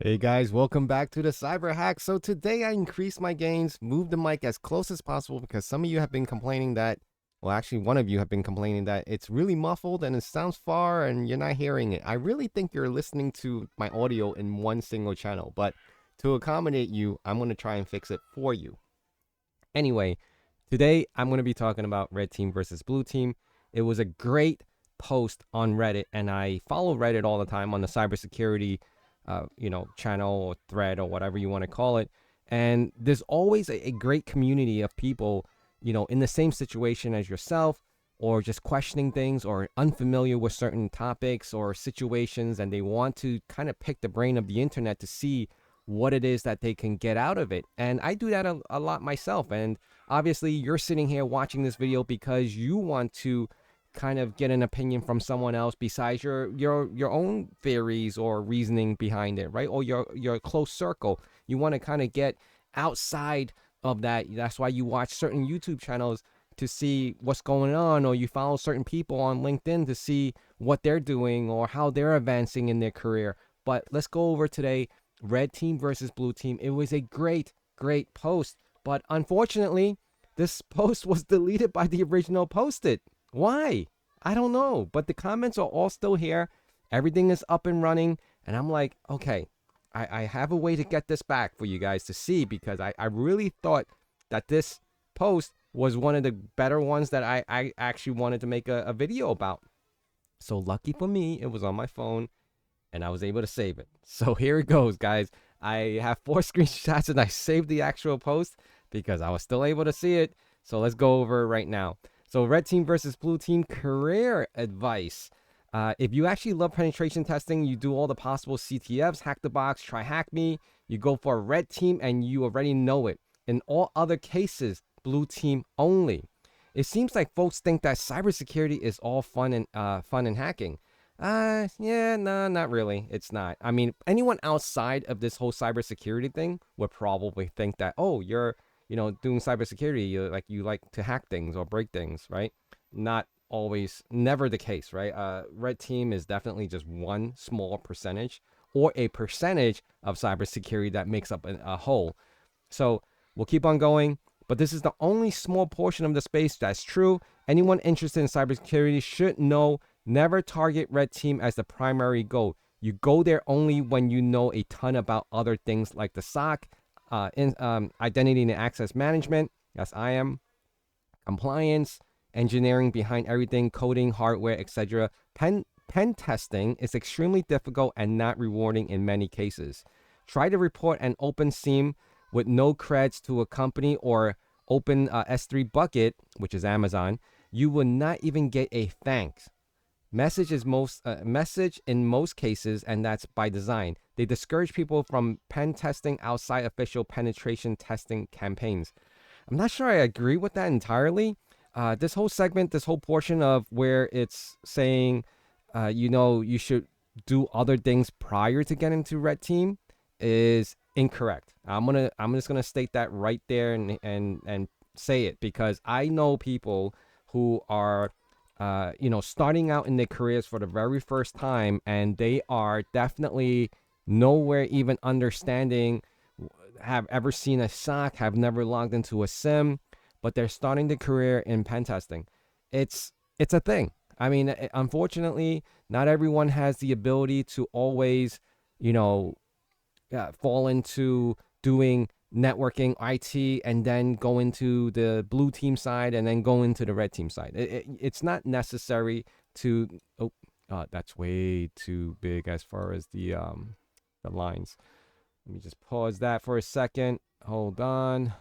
Hey guys, welcome back to the Cyber Hack. So today I increased my gains, moved the mic as close as possible because some of you have been complaining that, well, actually one of you have been complaining that it's really muffled and it sounds far and you're not hearing it. I really think you're listening to my audio in one single channel, but to accommodate you, I'm going to try and fix it for you. Anyway, today I'm going to be talking about red team versus blue team. It was a great post on Reddit, and I follow Reddit all the time on the cybersecurity, channel or thread or whatever you want to call it. And there's always a great community of people, in the same situation as yourself, or just questioning things, or unfamiliar with certain topics or situations, and they want to kind of pick the brain of the internet to see what it is that they can get out of it. And I do that a lot myself. And obviously, you're sitting here watching this video because you want to kind of get an opinion from someone else besides your own theories or reasoning behind it, right? Or your close circle. You want to kind of get outside of that. That's why you watch certain YouTube channels to see what's going on, or you follow certain people on LinkedIn to see what they're doing or how they're advancing in their career. But let's go over today red team versus blue team. It was a great post, but unfortunately, this post was deleted by the original posted. Why? I don't know, but the comments are all still here. Everything is up and running, and I'm like, okay, I have a way to get this back for you guys to see, because I really thought that this post was one of the better ones that I actually wanted to make a video about. So lucky for me, it was on my phone and I was able to save it. So here it goes, guys. I have 4 screenshots and I saved the actual post because I was still able to see it. So let's go over it right now. So red team versus blue team career advice. If you actually love penetration testing, you do all the possible CTFs, hack the box, TryHackMe, you go for a red team and you already know it. In all other cases, blue team only. It seems like folks think that cybersecurity is all fun and hacking. Yeah, no, not really. It's not. I mean, anyone outside of this whole cybersecurity thing would probably think that, oh, you're, doing cybersecurity, you like to hack things or break things, right? Not always, never the case, right? Red team is definitely just one small percentage or a percentage of cybersecurity that makes up a whole. So we'll keep on going, but this is the only small portion of the space that's true. Anyone interested in cybersecurity should know never target red team as the primary goal. You go there only when you know a ton about other things like the SOC, identity and access management. Yes, I am. Compliance, engineering behind everything, coding, hardware, etc. Pen testing is extremely difficult and not rewarding in many cases. Try to report an open SIEM with no creds to a company or open S3 bucket, which is Amazon. You will not even get a thanks. Message in most cases, and that's by design. They discourage people from pen testing outside official penetration testing campaigns. I'm not sure I agree with that entirely. This whole segment, this whole portion of where it's saying, you should do other things prior to getting to red team is incorrect. I'm just gonna state that right there and say it, because I know people who are starting out in their careers for the very first time, and they are definitely nowhere even understanding, have ever seen a SOC, have never logged into a SIM, but they're starting their career in pen testing. It's a thing. I mean, unfortunately, not everyone has the ability to always, fall into doing networking, IT, and then go into the blue team side and then go into the red team side. It's not necessary to. Oh, that's way too big as far as the lines. Let me just pause that for a second. Hold on.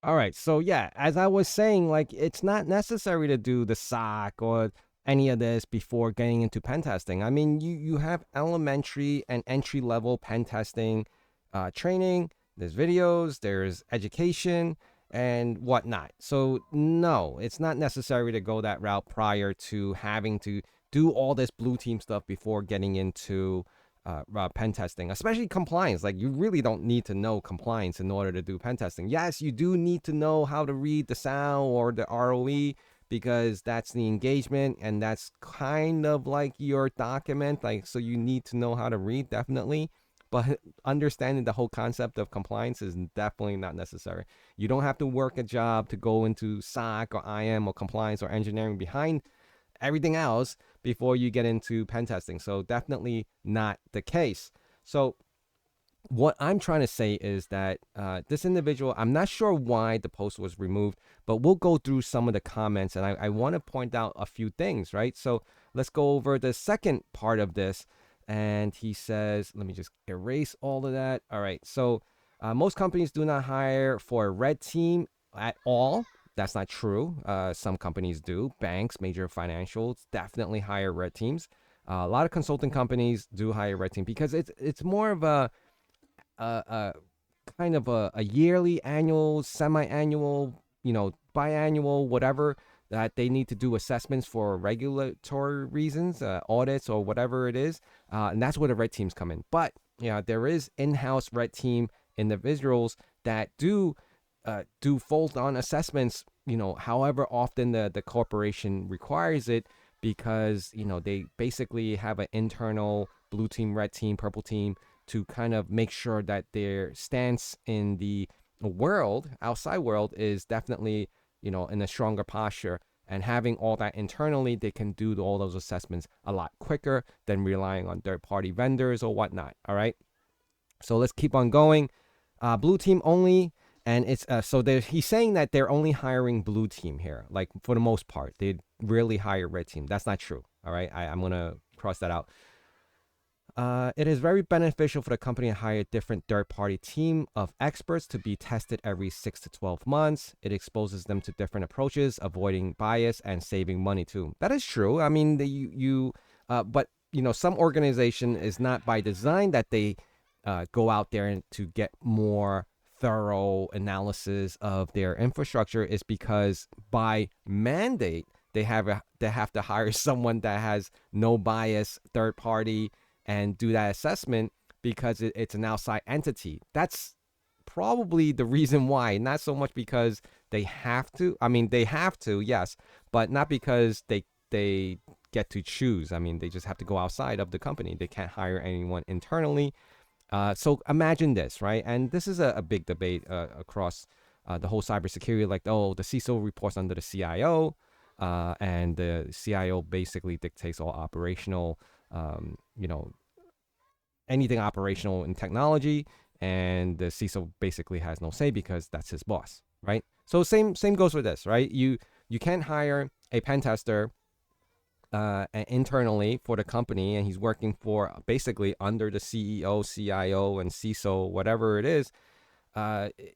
All right. So yeah, as I was saying, like, it's not necessary to do the SOC or any of this before getting into pen testing. I mean, you have elementary and entry level pen testing training. There's videos. There's education and whatnot. So no, it's not necessary to go that route prior to having to do all this blue team stuff before getting into pen testing, especially compliance. Like, you really don't need to know compliance in order to do pen testing. Yes, you do need to know how to read the SAL or the ROE, because that's the engagement and that's kind of like your document. Like, so you need to know how to read, definitely. But understanding the whole concept of compliance is definitely not necessary. You don't have to work a job to go into SOC or IM or compliance or engineering behind everything else before you get into pen testing. So definitely not the case. So what I'm trying to say is that this individual, I'm not sure why the post was removed, but we'll go through some of the comments and I want to point out a few things, right? So let's go over the second part of this. And he says, let me just erase all of that. All right. So most companies do not hire for a red team at all. That's not true. Some companies do. Banks, major financials definitely hire red teams. A lot of consulting companies do hire red team because it's more of a kind of a yearly, annual, semi-annual, biannual, whatever, that they need to do assessments for regulatory reasons, audits or whatever it is, and that's where the red teams come in. But there is in-house red team individuals that do fold-on assessments, however often the corporation requires it, because they basically have an internal blue team, red team, purple team to kind of make sure that their stance in the world, outside world, is definitely, in a stronger posture. And having all that internally, they can do all those assessments a lot quicker than relying on third-party vendors or whatnot. All right. So let's keep on going. Blue team only. And it's so he's saying that they're only hiring blue team here. Like, for the most part, they rarely hire red team. That's not true. All right. I'm going to cross that out. It is very beneficial for the company to hire a different third-party team of experts to be tested every 6 to 12 months. It exposes them to different approaches, avoiding bias and saving money too. That is true. I mean, but some organization is not by design that they go out there and to get more thorough analysis of their infrastructure. Is because by mandate they have to hire someone that has no bias, third party, and do that assessment because it's an outside entity. That's probably the reason why, not so much because they have to. I mean, they have to, yes, but not because they get to choose. I mean, they just have to go outside of the company. They can't hire anyone internally. So imagine this, right? And this is a big debate across the whole cybersecurity. Like, the CISO reports under the CIO, and the CIO basically dictates all operational, anything operational in technology, and the CISO basically has no say because that's his boss, right? So same goes with this, right? You can't hire a pen tester internally for the company, and he's working for basically under the CEO, CIO, and CISO, whatever it is.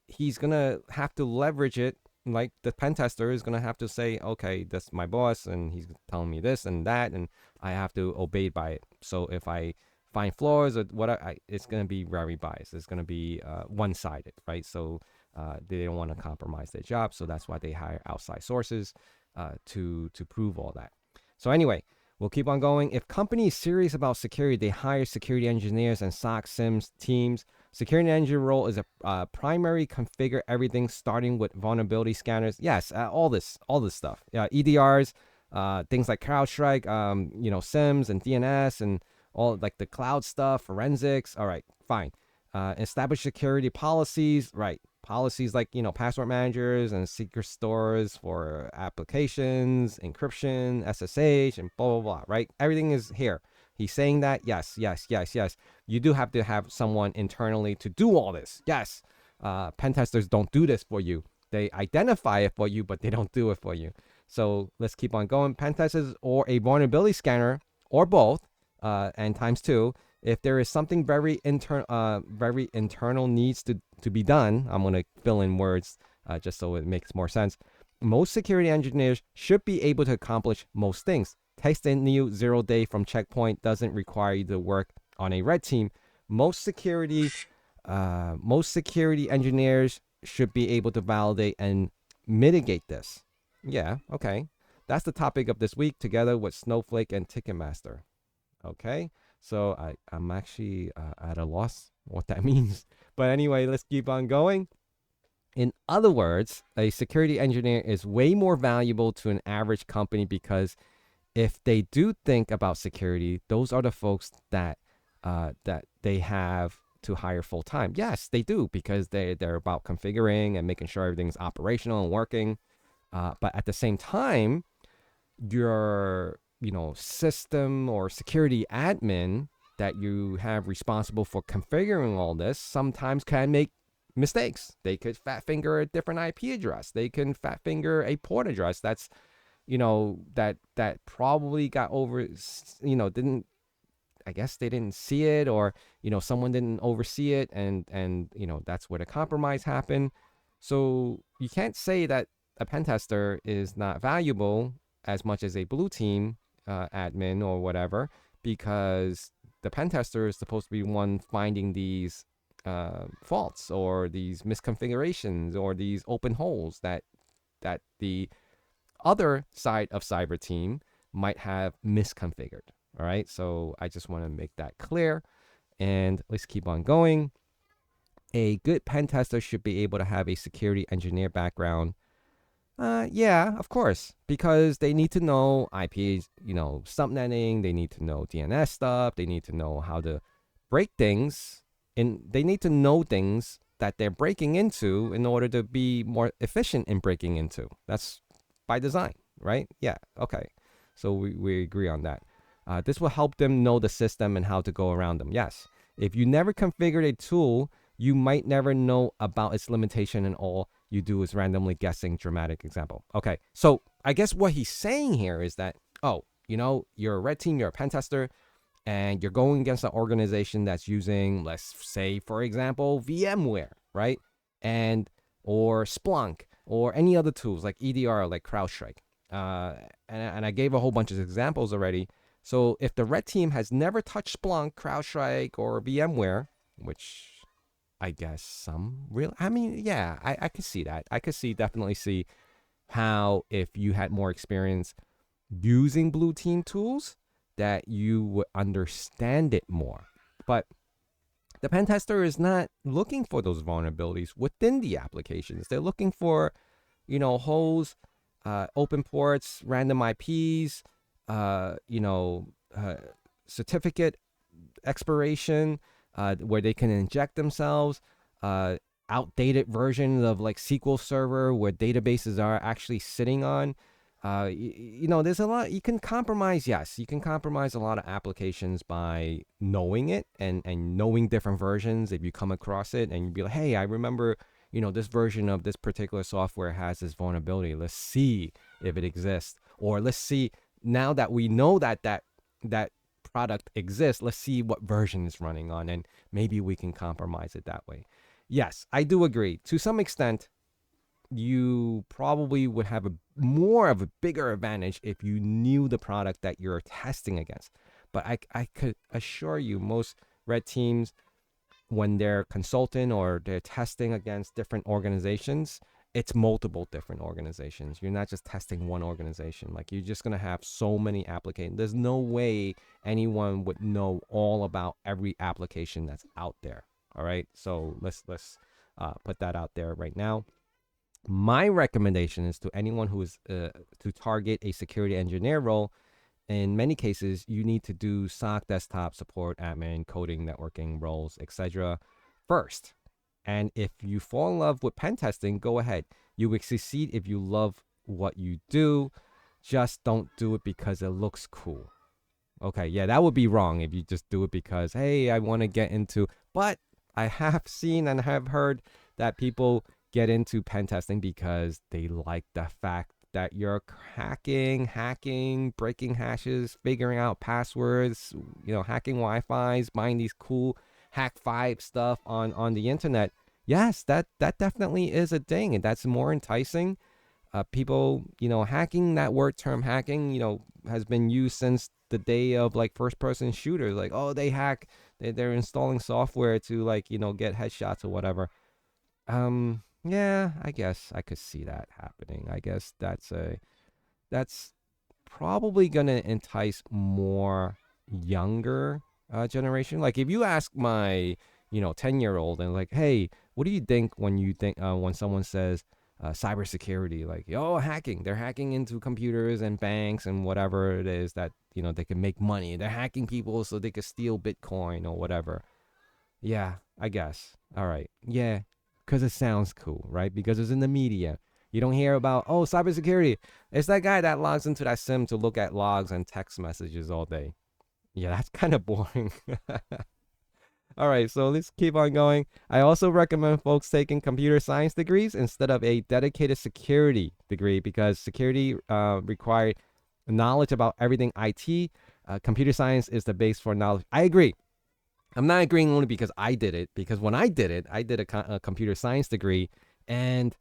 He's gonna have to leverage it. Like, the pen tester is gonna have to say, okay, that's my boss, and he's telling me this and that, and I have to obey by it. So if I find flaws or whatever, it's gonna be very biased. It's gonna be one-sided, right? So they don't want to compromise their job, so that's why they hire outside sources to prove all that. So anyway, we'll keep on going. If companies serious about security, they hire security engineers and SOC SIMs teams. Security engineer role is a primary configure everything, starting with vulnerability scanners. Yes, all this stuff. EDRs, things like CrowdStrike, SIMs and DNS and all, like, the cloud stuff, forensics. All right, fine. Establish security policies. Right. Policies like, password managers and secret stores for applications, encryption, SSH, and blah, blah, blah, right? Everything is here. He's saying that, yes. You do have to have someone internally to do all this. Yes. Pen testers don't do this for you. They identify it for you, but they don't do it for you. So let's keep on going. Pen testers or a vulnerability scanner, or both, and times two. If there is something very internal needs to be done, I'm going to fill in words just so it makes more sense. Most security engineers should be able to accomplish most things. Testing new 0-day from checkpoint doesn't require you to work on a red team. Most security engineers should be able to validate and mitigate this. Yeah, okay. That's the topic of this week, together with Snowflake and Ticketmaster. Okay. So I'm actually at a loss what that means. But anyway, let's keep on going. In other words, a security engineer is way more valuable to an average company because if they do think about security, those are the folks that they have to hire full time. Yes, they do because they're about configuring and making sure everything's operational and working. But at the same time, your system or security admin that you have responsible for configuring all this sometimes can make mistakes. They could fat finger a different IP address. They can fat finger a port address that's that probably got over, didn't, I guess they didn't see it, or someone didn't oversee it, and that's where the compromise happened. So you can't say that a pen tester is not valuable as much as a blue team admin or whatever, because the pen tester is supposed to be one finding these faults or these misconfigurations or these open holes that the other side of cyber team might have misconfigured. All right, so I just want to make that clear, and let's keep on going. A good pen tester should be able to have a security engineer background. Yeah, of course, because they need to know IPs, subnetting. They need to know DNS stuff. They need to know how to break things, and they need to know things that they're breaking into in order to be more efficient in breaking into. That's by design, right? Yeah, okay. So we agree on that. This will help them know the system and how to go around them. Yes. If you never configured a tool, you might never know about its limitation, and all you do is randomly guessing. Dramatic example. Okay. So I guess what he's saying here is that, you're a red team, you're a pen tester, and you're going against an organization that's using, let's say, for example, VMware, right? Or Splunk, or any other tools like EDR, like CrowdStrike. And I gave a whole bunch of examples already. So if the red team has never touched Splunk, CrowdStrike, or VMware, which I guess I could see that. I could definitely see how if you had more experience using blue team tools, that you would understand it more. But the pen tester is not looking for those vulnerabilities within the applications. They're looking for, holes, open ports, random IPs, certificate expiration, where they can inject themselves, outdated versions of like SQL Server where databases are actually sitting on. There's a lot you can compromise. Yes, you can compromise a lot of applications by knowing it and knowing different versions. If you come across it and you'd be like, hey, I remember, this version of this particular software has this vulnerability. Let's see if it exists, or let's see, now that we know that product exists, let's see what version it's running on, and maybe we can compromise it that way. Yes, I do agree. To some extent, you probably would have more of a bigger advantage if you knew the product that you're testing against. But I could assure you, most red teams, when they're consulting or they're testing against different organizations, it's multiple different organizations. You're not just testing one organization. Like, you're just going to have so many applications. There's no way anyone would know all about every application that's out there. All right. So let's put that out there right now. My recommendation is to anyone who is to target a security engineer role. In many cases, you need to do SOC, desktop, support, admin, coding, networking roles, etc. first. And if you fall in love with pen testing, go ahead. You will succeed if you love what you do. Just don't do it because it looks cool. Okay, yeah, that would be wrong if you just do it because, hey, I want to get into. But I have seen and have heard that people get into pen testing because they like the fact that you're hacking, breaking hashes, figuring out passwords, hacking Wi-Fi's, buying these cool Hack 5 stuff on the internet. Yes, that definitely is a thing, and that's more enticing. People, hacking, that word term hacking, has been used since the day of like first-person shooters. Like, oh, they hack, they're installing software to get headshots or whatever. Yeah, I guess I could see that happening. I guess that's probably gonna entice more younger generation. Like, if you ask my 10-year-old and like, hey, What do you think when someone says cybersecurity, like, yo, hacking? They're hacking into computers and banks and whatever it is that they can make money. They're hacking people so they can steal Bitcoin or whatever. Yeah, I guess. All right. Yeah, because it sounds cool, right? Because it's in the media. You don't hear about, oh, cybersecurity. It's that guy that logs into that sim to look at logs and text messages all day. Yeah, that's kind of boring. All right, so let's keep on going. I also recommend folks taking computer science degrees instead of a dedicated security degree because security required knowledge about everything IT. Computer science is the base for knowledge. I agree. I'm not agreeing only because I did it, because when I did it, I did a computer science degree, and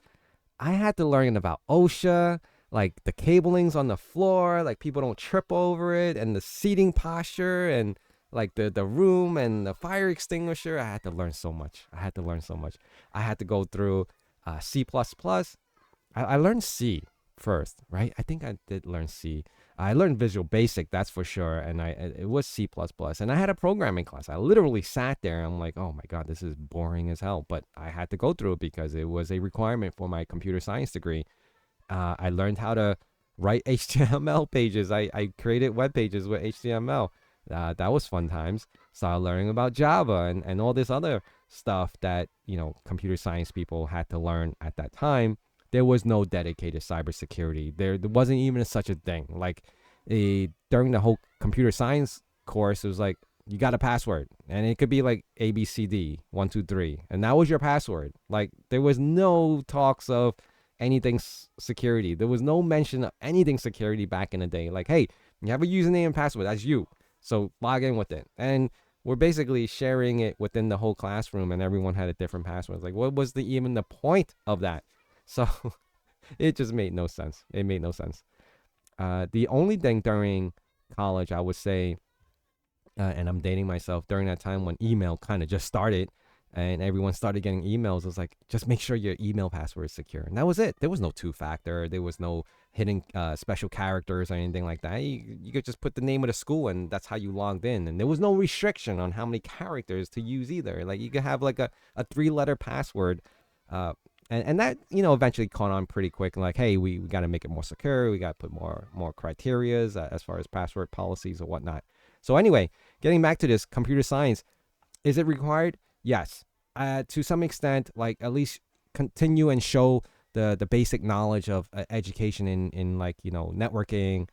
I had to learn about OSHA, like the cablings on the floor, like people don't trip over it, and the seating posture, and like the room and the fire extinguisher. I had to learn so much. I had to go through C++. I learned C first, right? I think I did learn C. I learned Visual Basic, that's for sure, and it was C++. And I had a programming class. I literally sat there. I'm like, oh my god, this is boring as hell. But I had to go through it because it was a requirement for my computer science degree. I learned how to write HTML pages. I created web pages with HTML. That was fun times. Started learning about Java and all this other stuff that computer science people had to learn at that time. There was no dedicated cybersecurity. There wasn't even such a thing. Like during the whole computer science course, it was like you got a password, and it could be like ABCD 123, and that was your password. Like there was no talks of anything security. There was no mention of anything security back in the day. Like, hey, you have a username and password. That's you. So log in with it. And we're basically sharing it within the whole classroom, and everyone had a different password. Like, what was even the point of that? So it just made no sense. It made no sense. The only thing during college, I would say, and I'm dating myself, during that time when email kind of just started and everyone started getting emails, it was like, just make sure your email password is secure. And that was it. There was no two-factor. There was no hidden special characters or anything like that. You could just put the name of the school, and that's how you logged in. And there was no restriction on how many characters to use either. Like you could have like a three-letter password. And that, eventually caught on pretty quick. Like, hey, we got to make it more secure. We got to put more criterias as far as password policies or whatnot. So anyway, getting back to this, computer science, is it required? Yes. To some extent, like at least continue and show the basic knowledge of education in like, networking,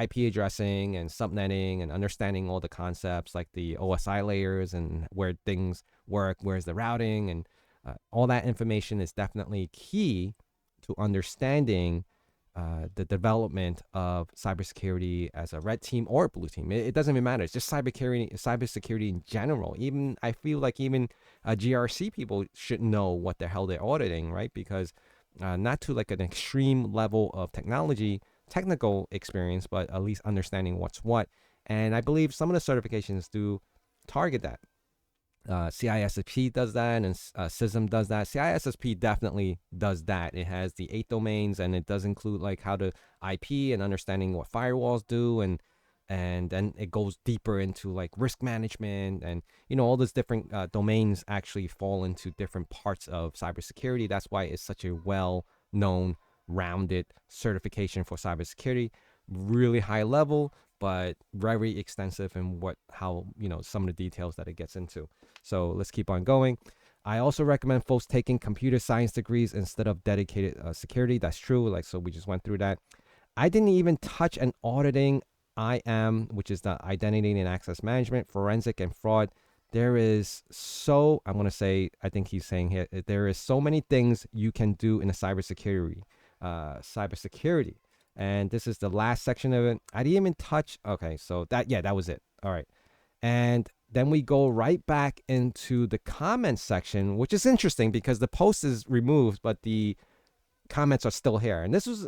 IP addressing and subnetting, and understanding all the concepts like the OSI layers and where things work, where's the routing, and all that information is definitely key to understanding the development of cybersecurity as a red team or a blue team. It doesn't even matter. It's just cybersecurity in general. Even I feel like even GRC people should know what the hell they're auditing, right? Because not to like an extreme level of technical experience, but at least understanding what's what. And I believe some of the certifications do target that. CISSP does that, and CISM does that. CISSP definitely does that. It has the 8 domains, and it does include like how to IP and understanding what firewalls do, and then it goes deeper into like risk management, and all those different domains actually fall into different parts of cybersecurity. That's why it's such a well-known, rounded certification for cybersecurity. Really high level, but very extensive in how some of the details that it gets into. So let's keep on going. I also recommend folks taking computer science degrees instead of dedicated security. That's true. Like, so we just went through that. I didn't even touch an auditing IAM, which is the identity and access management, forensic and fraud. There is I'm going to say, I think he's saying here, there is so many things you can do in a cybersecurity. And this is the last section of it. I didn't even touch. Okay, so that was it. All right. And then we go right back into the comments section, which is interesting because the post is removed, but the comments are still here. And this was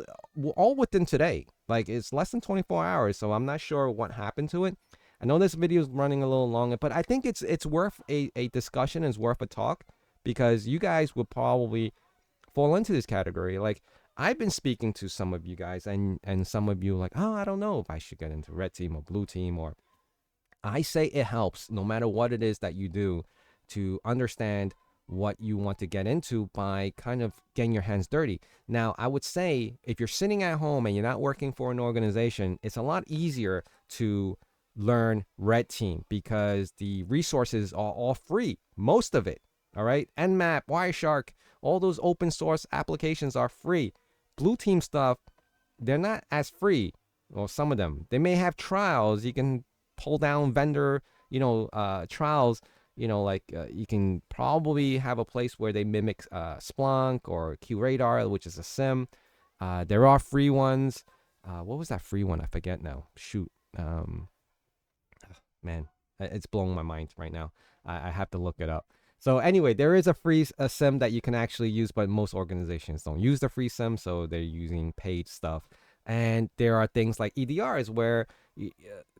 all within today. Like, it's less than 24 hours, so I'm not sure what happened to it. I know this video is running a little longer, but I think it's worth a discussion, it's worth a talk, because you guys will probably fall into this category. Like, I've been speaking to some of you guys, and some of you like, oh, I don't know if I should get into red team or blue team. Or I say it helps, no matter what it is that you do, to understand what you want to get into by kind of getting your hands dirty. Now, I would say if you're sitting at home and you're not working for an organization, it's a lot easier to learn red team because the resources are all free, most of it. All right, Nmap, Wireshark, all those open source applications are free. Blue team stuff, they're not as free. Well, some of them, they may have trials. You can pull down vendor, trials. Like you can probably have a place where they mimic Splunk or QRadar, which is a SIM. There are free ones. What was that free one? I forget now. Shoot. Man, it's blowing my mind right now. I have to look it up. So anyway, there is a free SIM that you can actually use, but most organizations don't use the free SIM, so they're using paid stuff. And there are things like EDRs where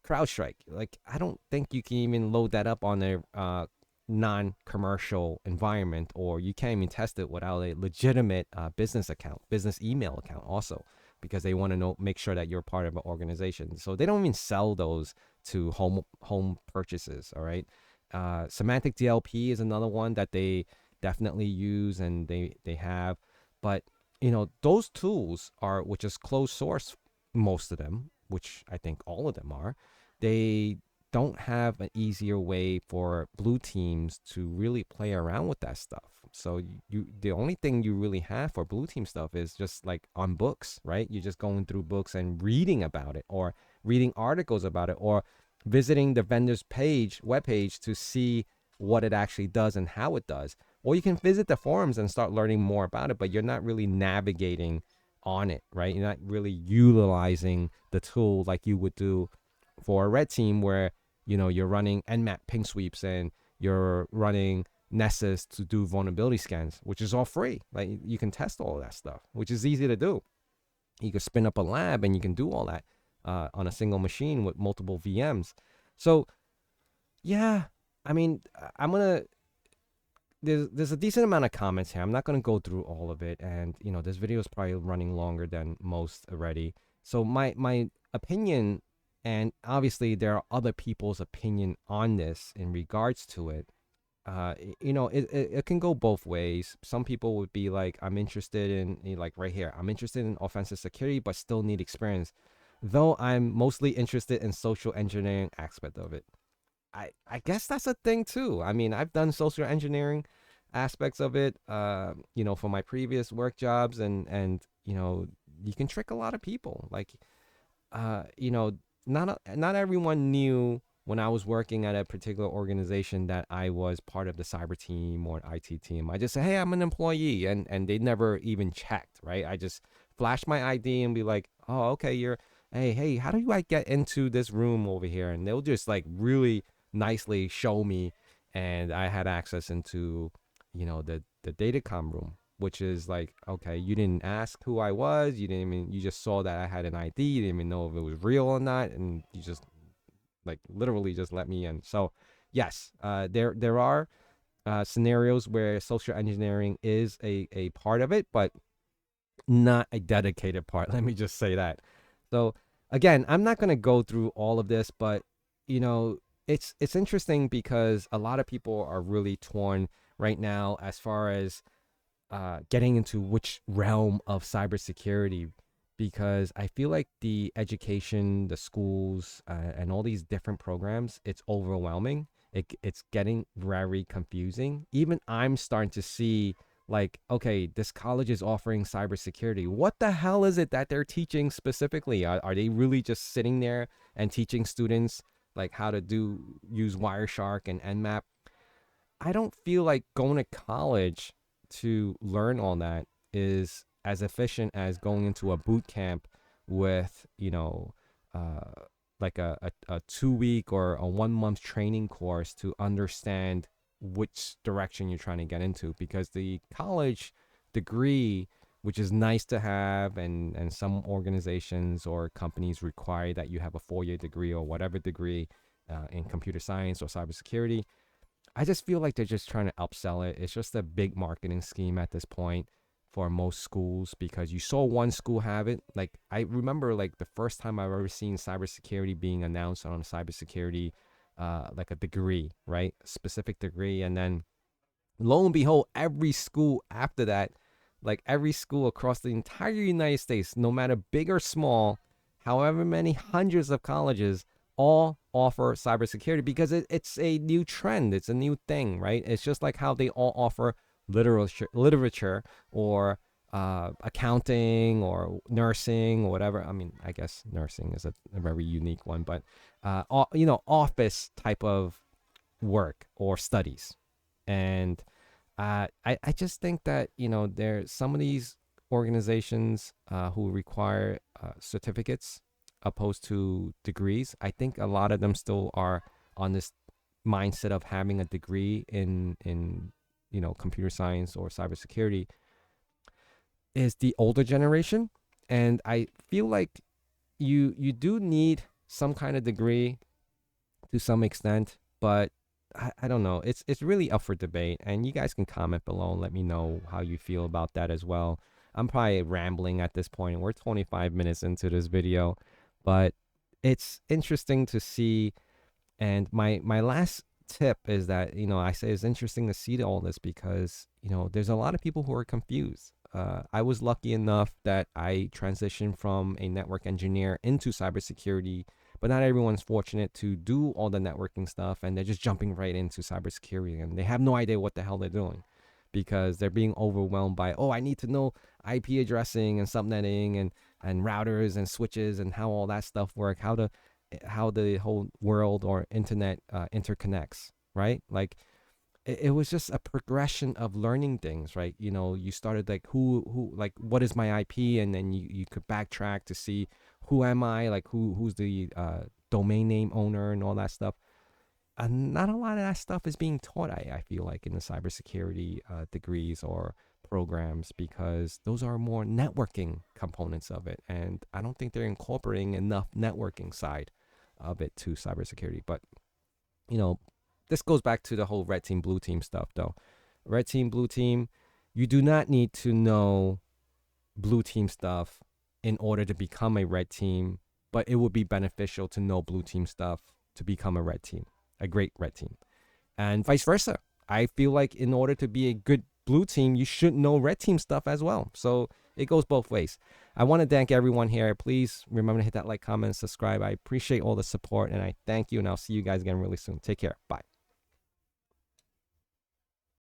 CrowdStrike, like I don't think you can even load that up on a non-commercial environment, or you can't even test it without a legitimate business account, business email account also, because they want to make sure that you're part of an organization. So they don't even sell those to home purchases. All right. Semantic DLP is another one that they definitely use and they have, but those tools are, which is closed source, most of them, which I think all of them are, they don't have an easier way for blue teams to really play around with that stuff. So the only thing you really have for blue team stuff is just like on books, right? You're just going through books and reading about it, or reading articles about it, or visiting the vendor's webpage to see what it actually does and how it does. Or you can visit the forums and start learning more about it, but you're not really navigating on it, right? You're not really utilizing the tool like you would do for a red team, where you're running Nmap ping sweeps and you're running Nessus to do vulnerability scans, which is all free. Like you can test all of that stuff, which is easy to do. You can spin up a lab and you can do all that on a single machine with multiple VMs. So yeah, I mean, I'm gonna. There's a decent amount of comments here. I'm not gonna go through all of it, and this video is probably running longer than most already. So my opinion, and obviously there are other people's opinion on this in regards to it. It can go both ways. Some people would be like, I'm interested in, like right here, I'm interested in offensive security, but still need experience. Though I'm mostly interested in social engineering aspect of it. I guess that's a thing too. I mean, I've done social engineering aspects of it, for my previous work jobs, and you can trick a lot of people. Like, not everyone knew when I was working at a particular organization that I was part of the cyber team or IT team. I just say, hey, I'm an employee, and they never even checked, right? I just flash my ID and be like, oh, okay, hey, how do I get into this room over here? And they'll just like really nicely show me, and I had access into, the datacom room, which is like, okay, you didn't ask who I was, you just saw that I had an ID, you didn't even know if it was real or not, and you just like literally just let me in. So yes, there are scenarios where social engineering is a part of it, but not a dedicated part. Let me just say that. So again, I'm not going to go through all of this, but it's interesting because a lot of people are really torn right now as far as getting into which realm of cybersecurity, because I feel like the education, the schools, and all these different programs, it's overwhelming. It's getting very confusing. Even I'm starting to see like, okay, this college is offering cybersecurity. What the hell is it that they're teaching specifically? Are they really just sitting there and teaching students like how to use Wireshark and Nmap? I don't feel like going to college to learn all that is as efficient as going into a boot camp with, uh, like a 2 week or a 1 month training course to understand which direction you're trying to get into. Because the college degree, which is nice to have, and some organizations or companies require that you have a 4-year degree or whatever degree in computer science or cybersecurity. I just feel like they're just trying to upsell it. It's just a big marketing scheme at this point for most schools, because you saw one school have it. Like I remember like the first time I've ever seen cybersecurity being announced on a cybersecurity like a degree, right? A specific degree. And then Lo and behold, every school after that, like every school across the entire United States, no matter big or small, however many hundreds of colleges, all offer cybersecurity because it's a new trend. It's a new thing, right? It's just like how they all offer literature or accounting or nursing or whatever. I mean, I guess nursing is a very unique one, but office type of work or studies. And I just think that, there's some of these organizations who require certificates opposed to degrees. I think a lot of them still are on this mindset of having a degree in computer science or cybersecurity is the older generation. And I feel like you do need some kind of degree to some extent, but I don't know. It's really up for debate, and you guys can comment below and let me know how you feel about that as well. I'm probably rambling at this point. We're 25 minutes into this video, but it's interesting to see. And my last tip is that, I say it's interesting to see all this because, there's a lot of people who are confused. I was lucky enough that I transitioned from a network engineer into cybersecurity, but not everyone's fortunate to do all the networking stuff, and they're just jumping right into cybersecurity and they have no idea what the hell they're doing because they're being overwhelmed by, oh, I need to know IP addressing and subnetting and routers and switches and how all that stuff work, how the whole world or internet interconnects, right? Like it was just a progression of learning things, right? You started like who like what is my IP, and then you could backtrack to see who am I, like who's the domain name owner and all that stuff. And not a lot of that stuff is being taught, I feel like, in the cybersecurity degrees or programs, because those are more networking components of it, and I don't think they're incorporating enough networking side of it to cybersecurity. But this goes back to the whole red team, blue team stuff, though. Red team, blue team, you do not need to know blue team stuff in order to become a red team, but it would be beneficial to know blue team stuff to become a red team, a great red team, and vice versa. I feel like in order to be a good blue team, you should know red team stuff as well. So it goes both ways. I want to thank everyone here. Please remember to hit that like, comment, and subscribe. I appreciate all the support, and I thank you, and I'll see you guys again really soon. Take care. Bye.